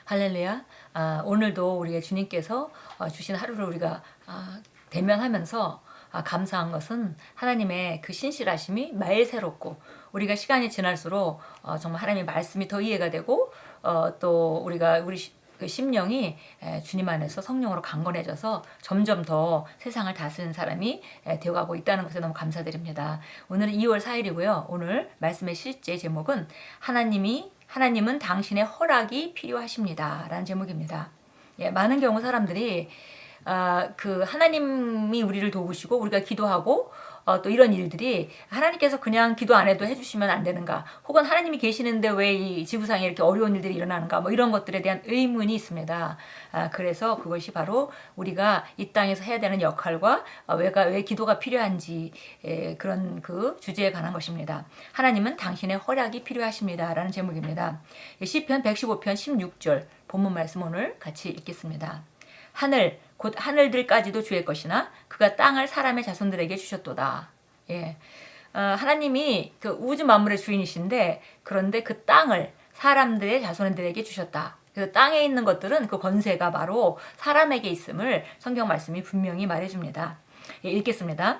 할렐루야. 오늘도 우리가 주님께서 주신 하루를 우리가 대면하면서 감사한 것은 하나님의 그 신실하심이 매일 새롭고, 우리가 시간이 지날수록 정말 하나님의 말씀이 더 이해가 되고, 또 우리가 그 심령이 주님 안에서 성령으로 강건해져서 점점 더 세상을 다스리는 사람이 되어가고 있다는 것에 너무 감사드립니다. 오늘은 2월 4일이고요. 오늘 말씀의 실제 제목은 하나님은 당신의 허락이 필요하십니다 라는 제목입니다. 많은 경우 사람들이 그 하나님이 우리를 도우시고 우리가 기도하고 또 이런 일들이 하나님께서 그냥 기도 안 해도 해주시면 안 되는가, 혹은 하나님이 계시는데 왜 이 지구상에 이렇게 어려운 일들이 일어나는가, 뭐 이런 것들에 대한 의문이 있습니다. 그래서 그것이 바로 우리가 이 땅에서 해야 되는 역할과 왜 기도가 필요한지 그런 그 주제에 관한 것입니다. 하나님은 당신의 허락이 필요하십니다 라는 제목입니다. 시편 115편 16절 본문 말씀 오늘 같이 읽겠습니다. 곧 하늘들까지도 주의 것이나 그가 땅을 사람의 자손들에게 주셨도다. 하나님이 그 우주 만물의 주인이신데, 그런데 그 땅을 사람들의 자손들에게 주셨다. 그래서 땅에 있는 것들은 그 권세가 바로 사람에게 있음을 성경 말씀이 분명히 말해줍니다. 읽겠습니다.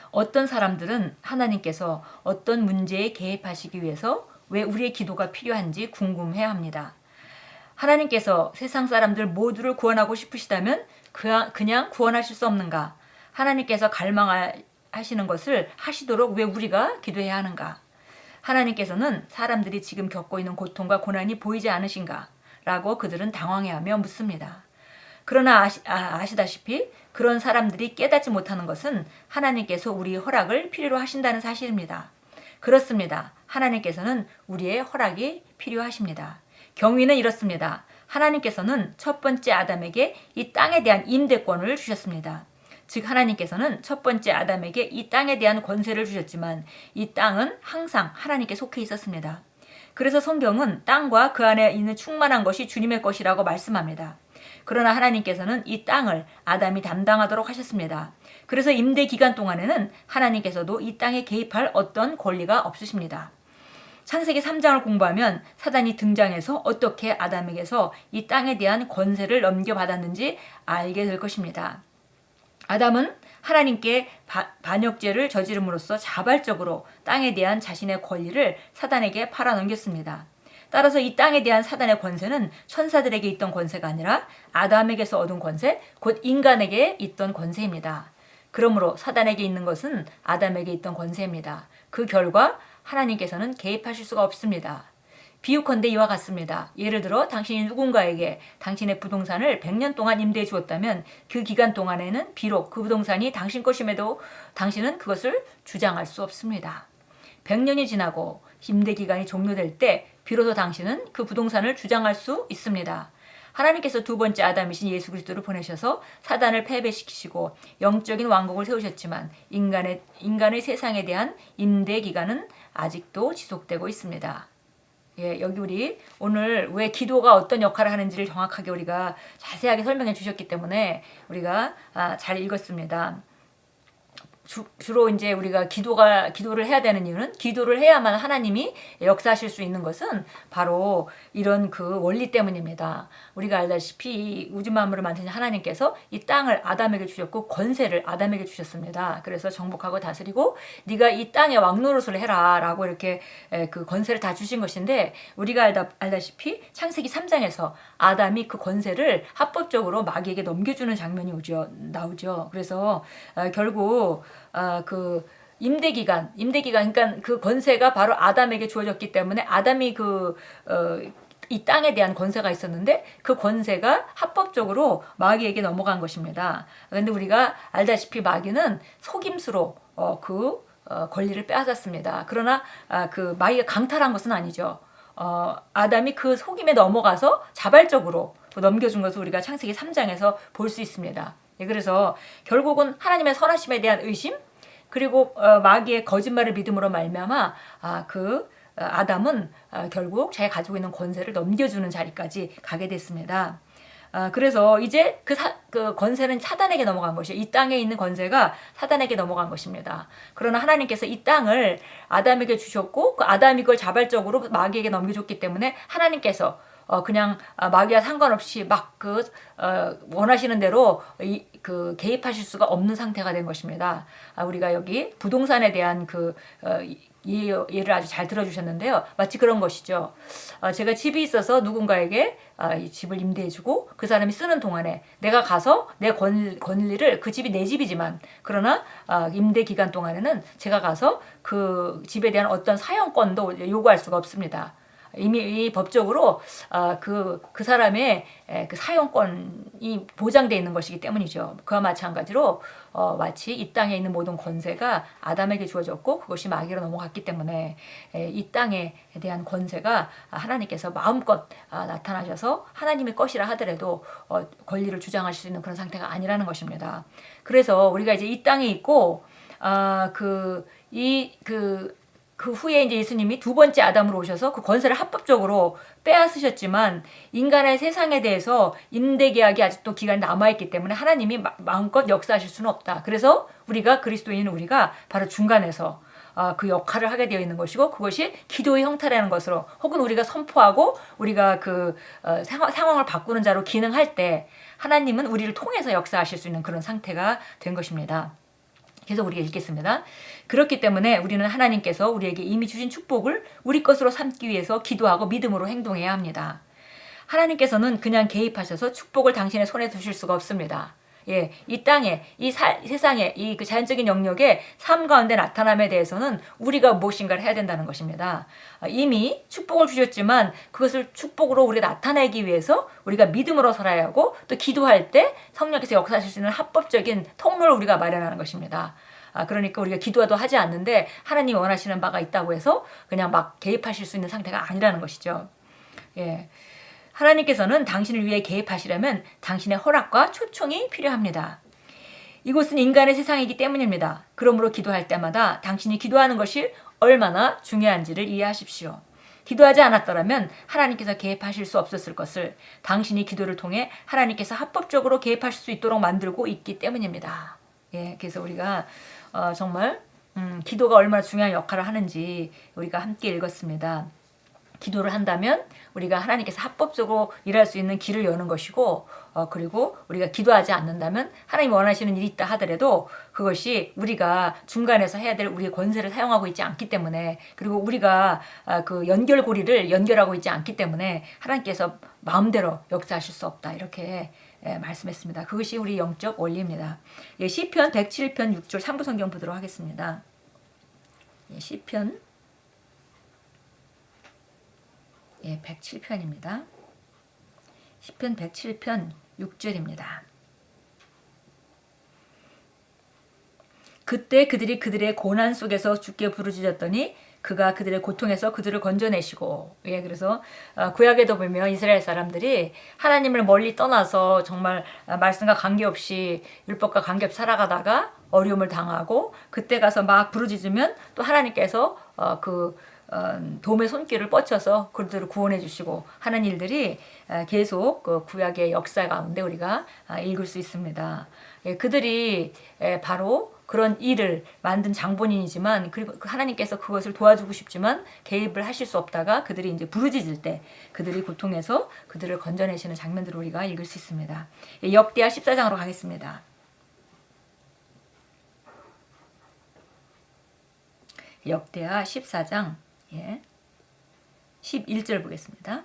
어떤 사람들은 하나님께서 어떤 문제에 개입하시기 위해서 왜 우리의 기도가 필요한지 궁금해합니다. 하나님께서 세상 사람들 모두를 구원하고 싶으시다면 그냥 구원하실 수 없는가? 하나님께서 갈망하시는 것을 하시도록 왜 우리가 기도해야 하는가? 하나님께서는 사람들이 지금 겪고 있는 고통과 고난이 보이지 않으신가? 라고 그들은 당황해하며 묻습니다. 그러나 아시다시피 그런 사람들이 깨닫지 못하는 것은 하나님께서 우리의 허락을 필요로 하신다는 사실입니다. 그렇습니다. 하나님께서는 우리의 허락이 필요하십니다. 경위는 이렇습니다. 하나님께서는 첫 번째 아담에게 이 땅에 대한 임대권을 주셨습니다. 즉 하나님께서는 첫 번째 아담에게 이 땅에 대한 권세를 주셨지만 이 땅은 항상 하나님께 속해 있었습니다. 그래서 성경은 땅과 그 안에 있는 충만한 것이 주님의 것이라고 말씀합니다. 그러나 하나님께서는 이 땅을 아담이 담당하도록 하셨습니다. 그래서 임대 기간 동안에는 하나님께서도 이 땅에 개입할 어떤 권리가 없으십니다. 창세기 3장을 공부하면 사단이 등장해서 어떻게 아담에게서 이 땅에 대한 권세를 넘겨받았는지 알게 될 것입니다. 아담은 하나님께 반역죄를 저지름으로써 자발적으로 땅에 대한 자신의 권리를 사단에게 팔아넘겼습니다. 따라서 이 땅에 대한 사단의 권세는 천사들에게 있던 권세가 아니라 아담에게서 얻은 권세, 곧 인간에게 있던 권세입니다. 그러므로 사단에게 있는 것은 아담에게 있던 권세입니다. 그 결과 하나님께서는 개입하실 수가 없습니다. 비유컨대 이와 같습니다. 예를 들어 당신이 누군가에게 당신의 부동산을 100년 동안 임대해 주었다면 그 기간 동안에는 비록 그 부동산이 당신 것임에도 당신은 그것을 주장할 수 없습니다. 100년이 지나고 임대 기간이 종료될 때 비로소 당신은 그 부동산을 주장할 수 있습니다. 하나님께서 두 번째 아담이신 예수 그리스도를 보내셔서 사단을 패배시키시고 영적인 왕국을 세우셨지만 인간의 세상에 대한 임대 기간은 아직도 지속되고 있습니다. 여기 우리 오늘 왜 기도가 어떤 역할을 하는지를 정확하게 우리가 자세하게 설명해 주셨기 때문에 우리가 잘 읽었습니다. 주로 이제 우리가 기도를 해야 되는 이유는, 기도를 해야만 하나님이 역사하실 수 있는 것은 바로 이런 그 원리 때문입니다. 우리가 알다시피 우주 만물을 만드신 하나님께서 이 땅을 아담에게 주셨고 권세를 아담에게 주셨습니다. 그래서 정복하고 다스리고 네가 이 땅에 왕노릇을 해라 라고 이렇게 그 권세를 다 주신 것인데, 우리가 알다시피 창세기 3장에서 아담이 그 권세를 합법적으로 마귀에게 넘겨주는 장면이 나오죠. 그래서 결국 그 임대기간, 그러니까 그 권세가 바로 아담에게 주어졌기 때문에 아담이 이 땅에 대한 권세가 있었는데 그 권세가 합법적으로 마귀에게 넘어간 것입니다. 그런데 우리가 알다시피 마귀는 속임수로 권리를 빼앗았습니다. 그러나 그 마귀가 강탈한 것은 아니죠. 아담이 그 속임에 넘어가서 자발적으로 넘겨준 것을 우리가 창세기 3장에서 볼 수 있습니다. 그래서 결국은 하나님의 선하심에 대한 의심, 그리고 마귀의 거짓말을 믿음으로 말미암아 아담은 결국 자기가 가지고 있는 권세를 넘겨주는 자리까지 가게 됐습니다. 그래서 이제 그 권세는 사단에게 넘어간 것이에요. 이 땅에 있는 권세가 사단에게 넘어간 것입니다. 그러나 하나님께서 이 땅을 아담에게 주셨고 그 아담이 그걸 자발적으로 마귀에게 넘겨줬기 때문에 하나님께서 그냥 마귀와 상관없이 막 원하시는 대로 개입하실 수가 없는 상태가 된 것입니다. 우리가 여기 부동산에 대한 예를 아주 잘 들어주셨는데요. 마치 그런 것이죠. 제가 집이 있어서 누군가에게 이 집을 임대해주고 그 사람이 쓰는 동안에 내가 가서 내 권리를, 그 집이 내 집이지만 그러나 임대 기간 동안에는 제가 가서 그 집에 대한 어떤 사용권도 요구할 수가 없습니다. 이미 법적으로 그 사람의 그 사용권이 보장되어 있는 것이기 때문이죠. 그와 마찬가지로 마치 이 땅에 있는 모든 권세가 아담에게 주어졌고 그것이 마귀로 넘어갔기 때문에 이 땅에 대한 권세가 하나님께서 마음껏 나타나셔서 하나님의 것이라 하더라도 권리를 주장하실 수 있는 그런 상태가 아니라는 것입니다. 그래서 우리가 이제 이 땅에 있고 그 후에 이제 예수님이 두 번째 아담으로 오셔서 그 권세를 합법적으로 빼앗으셨지만 인간의 세상에 대해서 임대계약이 아직도 기간이 남아있기 때문에 하나님이 마음껏 역사하실 수는 없다. 그래서 그리스도인은 우리가 바로 중간에서 그 역할을 하게 되어 있는 것이고 그것이 기도의 형태라는 것으로 혹은 우리가 선포하고 우리가 상황을 바꾸는 자로 기능할 때 하나님은 우리를 통해서 역사하실 수 있는 그런 상태가 된 것입니다. 계속 우리가 읽겠습니다. 그렇기 때문에 우리는 하나님께서 우리에게 이미 주신 축복을 우리 것으로 삼기 위해서 기도하고 믿음으로 행동해야 합니다. 하나님께서는 그냥 개입하셔서 축복을 당신의 손에 두실 수가 없습니다. 이 땅에, 세상에, 그 자연적인 영역에 삶 가운데 나타남에 대해서는 우리가 무엇인가를 해야 된다는 것입니다. 이미 축복을 주셨지만 그것을 축복으로 우리가 나타내기 위해서 우리가 믿음으로 살아야 하고 또 기도할 때 성령께서 역사하실 수 있는 합법적인 통로를 우리가 마련하는 것입니다. 그러니까 우리가 기도도 하지 않는데 하나님이 원하시는 바가 있다고 해서 그냥 막 개입하실 수 있는 상태가 아니라는 것이죠. 하나님께서는 당신을 위해 개입하시려면 당신의 허락과 초청이 필요합니다. 이곳은 인간의 세상이기 때문입니다. 그러므로 기도할 때마다 당신이 기도하는 것이 얼마나 중요한지를 이해하십시오. 기도하지 않았더라면 하나님께서 개입하실 수 없었을 것을 당신이 기도를 통해 하나님께서 합법적으로 개입하실 수 있도록 만들고 있기 때문입니다. 그래서 우리가 정말 기도가 얼마나 중요한 역할을 하는지 우리가 함께 읽었습니다. 기도를 한다면 우리가 하나님께서 합법적으로 일할 수 있는 길을 여는 것이고 그리고 우리가 기도하지 않는다면 하나님이 원하시는 일이 있다 하더라도 그것이 우리가 중간에서 해야 될 우리의 권세를 사용하고 있지 않기 때문에 그리고 우리가 그 연결고리를 연결하고 있지 않기 때문에 하나님께서 마음대로 역사하실 수 없다 이렇게 말씀했습니다. 그것이 우리 영적 원리입니다. 시편 107편 6절 3부 성경 보도록 하겠습니다. 시편 107편입니다. 시편 107편 6절입니다. 그때 그들이 그들의 고난 속에서 주께 부르짖었더니 그가 그들의 고통에서 그들을 건져내시고 그래서 구약에도 보면 이스라엘 사람들이 하나님을 멀리 떠나서 정말 말씀과 관계없이 율법과 관계없이 살아가다가 어려움을 당하고 그때 가서 막 부르짖으면 또 하나님께서 도움의 손길을 뻗쳐서 그들을 구원해 주시고 하는 일들이 계속 그 구약의 역사 가운데 우리가 읽을 수 있습니다. 그들이 바로 그런 일을 만든 장본인이지만 그리고 하나님께서 그것을 도와주고 싶지만 개입을 하실 수 없다가 그들이 이제 부르짖을 때 그들이 고통해서 그들을 건져내시는 장면들을 우리가 읽을 수 있습니다. 역대하 14장으로 가겠습니다. 역대하 14장 11절 보겠습니다.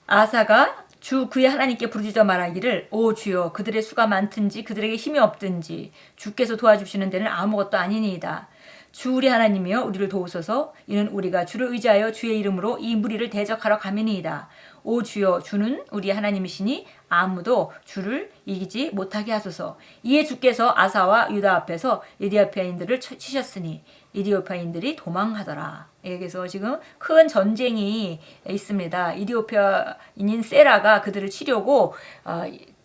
아사가 주 그의 하나님께 부르짖어 말하기를 오 주여 그들의 수가 많든지 그들에게 힘이 없든지 주께서 도와주시는 데는 아무것도 아니니이다. 주 우리 하나님이여 우리를 도우소서. 이는 우리가 주를 의지하여 주의 이름으로 이 무리를 대적하러 가미니이다. 오 주여 주는 우리 하나님이시니 아무도 주를 이기지 못하게 하소서. 이에 주께서 아사와 유다 앞에서 이디오피아인들을 치셨으니 이디오피아인들이 도망하더라. 그래서 지금 큰 전쟁이 있습니다. 이디오피아인인 세라가 그들을 치려고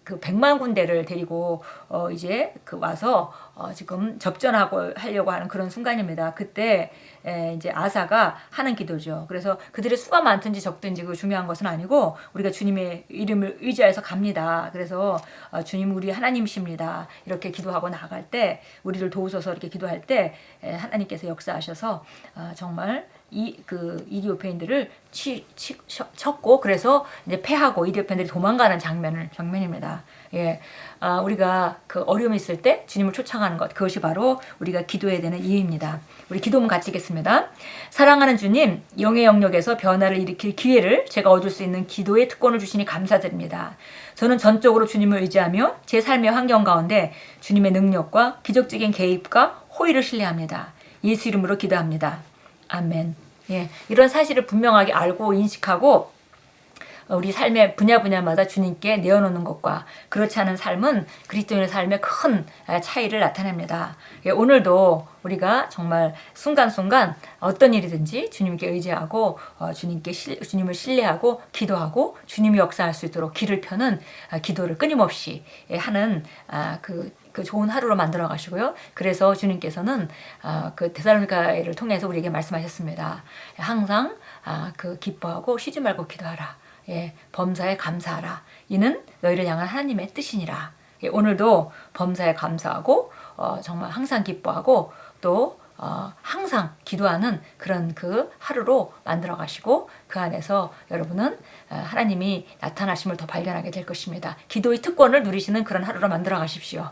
그 100만 군대를 데리고 이제 와서 지금 접전하고 하려고 하는 그런 순간입니다. 그때 이제 아사가 하는 기도죠. 그래서 그들의 수가 많든지 적든지 그 중요한 것은 아니고 우리가 주님의 이름을 의지해서 갑니다. 그래서 주님 우리 하나님이십니다. 이렇게 기도하고 나갈 때 우리를 도우소서 이렇게 기도할 때 하나님께서 역사하셔서 정말 이디오페인들을 쳤고 그래서 이제 패하고 이디오페인들이 도망가는 장면입니다. 예, 우리가 그 어려움이 있을 때 주님을 초청하는 것, 그것이 바로 우리가 기도해야 되는 이유입니다. 우리 기도문 같이 읽겠습니다. 사랑하는 주님, 영의 영역에서 변화를 일으킬 기회를 제가 얻을 수 있는 기도의 특권을 주시니 감사드립니다. 저는 전적으로 주님을 의지하며 제 삶의 환경 가운데 주님의 능력과 기적적인 개입과 호의를 신뢰합니다. 예수 이름으로 기도합니다. 아멘. 예, 이런 사실을 분명하게 알고 인식하고 우리 삶의 분야마다 주님께 내어놓는 것과 그렇지 않은 삶은 그리스도인의 삶에 큰 차이를 나타냅니다. 예, 오늘도 우리가 정말 순간순간 어떤 일이든지 주님께 의지하고 주님을 신뢰하고 기도하고 주님이 역사할 수 있도록 길을 펴는 기도를 끊임없이 하는 그 좋은 하루로 만들어 가시고요. 그래서 주님께서는 그 데살로니가를 통해서 우리에게 말씀하셨습니다. 항상 기뻐하고 쉬지 말고 기도하라. 예, 범사에 감사하라. 이는 너희를 향한 하나님의 뜻이니라. 예, 오늘도 범사에 감사하고 정말 항상 기뻐하고 또 항상 기도하는 그런 그 하루로 만들어 가시고 그 안에서 여러분은 하나님이 나타나심을 더 발견하게 될 것입니다. 기도의 특권을 누리시는 그런 하루로 만들어 가십시오.